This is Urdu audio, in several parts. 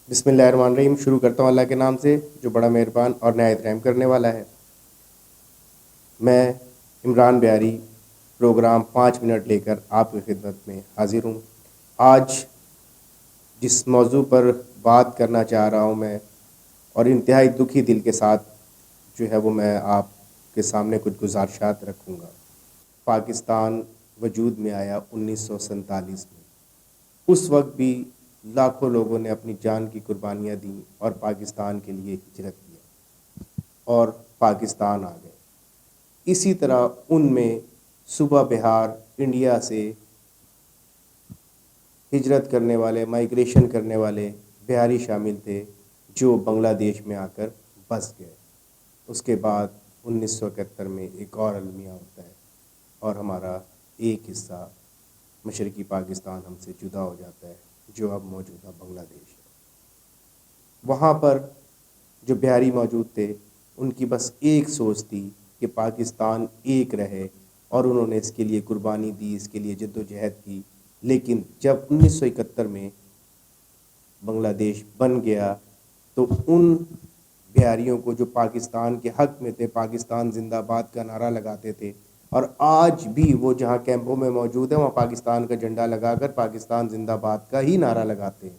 بسم اللہ الرحمن الرحیم. شروع کرتا ہوں اللہ کے نام سے جو بڑا مہربان اور نہایت رحم کرنے والا ہے. میں عمران بیاری پروگرام 5 منٹ لے کر آپ کی خدمت میں حاضر ہوں. آج جس موضوع پر بات کرنا چاہ رہا ہوں میں، اور انتہائی دکھی دل کے ساتھ جو ہے وہ میں آپ کے سامنے کچھ گزارشات رکھوں گا. پاکستان وجود میں آیا 1947 میں. اس وقت بھی لاکھوں لوگوں نے اپنی جان کی قربانیاں دیں اور پاکستان کے لیے ہجرت کیا اور پاکستان آ گئے. اسی طرح ان میں صوبہ بہار انڈیا سے ہجرت کرنے والے، مائیگریشن کرنے والے بہاری شامل تھے جو بنگلہ دیش میں آ کر بس گئے. اس کے بعد 1971 میں ایک اور المیہ ہوتا ہے اور ہمارا ایک حصہ مشرقی پاکستان ہم سے جدا ہو جاتا ہے جو اب موجودہ بنگلہ دیش ہے. وہاں پر جو بہاری موجود تھے ان کی بس ایک سوچ تھی کہ پاکستان ایک رہے، اور انہوں نے اس کے لیے قربانی دی، اس کے لیے جد و جہد کی. لیکن جب 1971 میں بنگلہ دیش بن گیا تو ان بہاریوں کو جو پاکستان کے حق میں تھے، پاکستان زندہ باد کا نعرہ لگاتے تھے، اور آج بھی وہ جہاں کیمپوں میں موجود ہیں وہاں پاکستان کا جھنڈا لگا کر پاکستان زندہ باد کا ہی نعرہ لگاتے ہیں،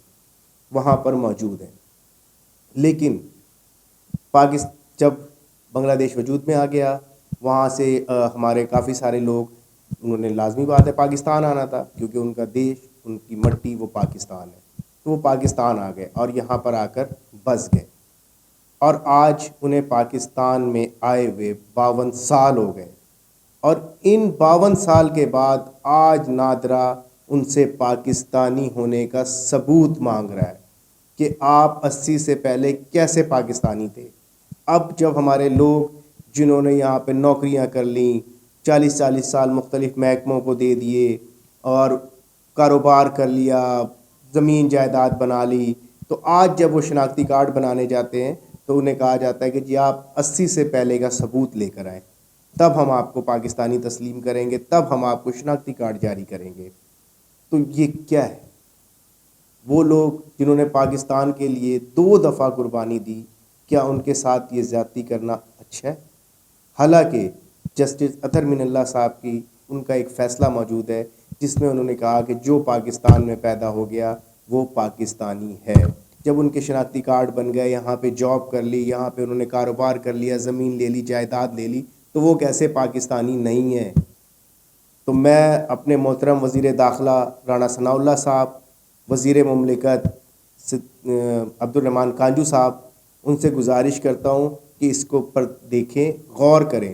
وہاں پر موجود ہیں. لیکن جب بنگلہ دیش وجود میں آ گیا، وہاں سے ہمارے کافی سارے لوگ، انہوں نے لازمی بات ہے پاکستان آنا تھا کیونکہ ان کا دیش، ان کی مٹی وہ پاکستان ہے، تو وہ پاکستان آ گئے اور یہاں پر آ کر بس گئے. اور آج انہیں پاکستان میں آئے ہوئے 52 سال ہو گئے، اور ان 52 سال کے بعد آج نادرا ان سے پاکستانی ہونے کا ثبوت مانگ رہا ہے کہ آپ 80 سے پہلے کیسے پاکستانی تھے. اب جب ہمارے لوگ جنہوں نے یہاں پہ نوکریاں کر لیں، 40 سال مختلف محکموں کو دے دیے اور کاروبار کر لیا، زمین جائیداد بنا لی، تو آج جب وہ شناختی کارڈ بنانے جاتے ہیں تو انہیں کہا جاتا ہے کہ جی آپ 80 سے پہلے کا ثبوت لے کر آئیں، تب ہم آپ کو پاکستانی تسلیم کریں گے، تب ہم آپ کو شناختی کارڈ جاری کریں گے. تو یہ کیا ہے؟ وہ لوگ جنہوں نے پاکستان کے لیے 2 دفعہ قربانی دی، کیا ان کے ساتھ یہ زیادتی کرنا اچھا ہے؟ حالانکہ جسٹس اطہر من اللہ صاحب کی ان کا ایک فیصلہ موجود ہے جس میں انہوں نے کہا کہ جو پاکستان میں پیدا ہو گیا وہ پاکستانی ہے. جب ان کے شناختی کارڈ بن گئے، یہاں پہ جاب کر لی، یہاں پہ انہوں نے کاروبار کر لیا، زمین لے لی، جائیداد لے لی، تو وہ کیسے پاکستانی نہیں ہیں؟ تو میں اپنے محترم وزیر داخلہ رانا ثناء اللہ صاحب، وزیر مملکت عبد الرحمن کانجو صاحب، ان سے گزارش کرتا ہوں کہ اس کو پر دیکھیں، غور کریں.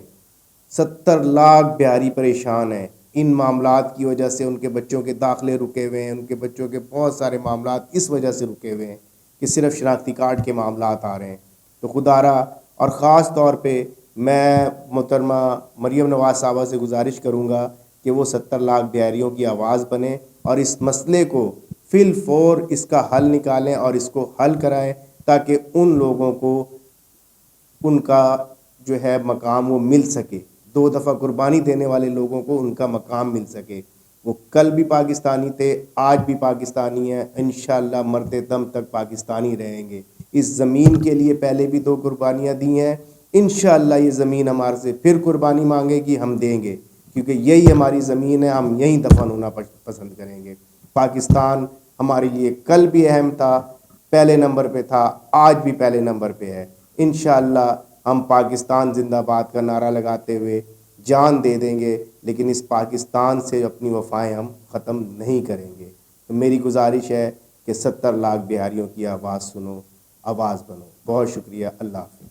70 لاکھ بہاری پریشان ہیں ان معاملات کی وجہ سے. ان کے بچوں کے داخلے رکے ہوئے ہیں، ان کے بچوں کے بہت سارے معاملات اس وجہ سے رکے ہوئے ہیں کہ صرف شناختی کارڈ کے معاملات آ رہے ہیں. تو خدا را، اور خاص طور پہ میں محترمہ مریم نواز صاحبہ سے گزارش کروں گا کہ وہ 70 لاکھ بہاریوں کی آواز بنیں اور اس مسئلے کو فی الفور اس کا حل نکالیں اور اس کو حل کرائیں، تاکہ ان لوگوں کو ان کا جو ہے مقام وہ مل سکے. 2 دفعہ قربانی دینے والے لوگوں کو ان کا مقام مل سکے. وہ کل بھی پاکستانی تھے، آج بھی پاکستانی ہیں، انشاءاللہ مرتے دم تک پاکستانی رہیں گے. اس زمین کے لیے پہلے بھی 2 قربانیاں دی ہیں، انشاءاللہ یہ زمین ہمارے سے پھر قربانی مانگے گی، ہم دیں گے، کیونکہ یہی ہماری زمین ہے، ہم یہیں دفن ہونا پسند کریں گے. پاکستان ہمارے لیے کل بھی اہم تھا، پہلے نمبر پہ تھا، آج بھی پہلے نمبر پہ ہے. انشاءاللہ ہم پاکستان زندہ باد کا نعرہ لگاتے ہوئے جان دے دیں گے، لیکن اس پاکستان سے اپنی وفائیں ہم ختم نہیں کریں گے. تو میری گزارش ہے کہ 70 لاکھ بہاریوں کی آواز سنو، آواز بنو. بہت شکریہ. اللہ حافظ.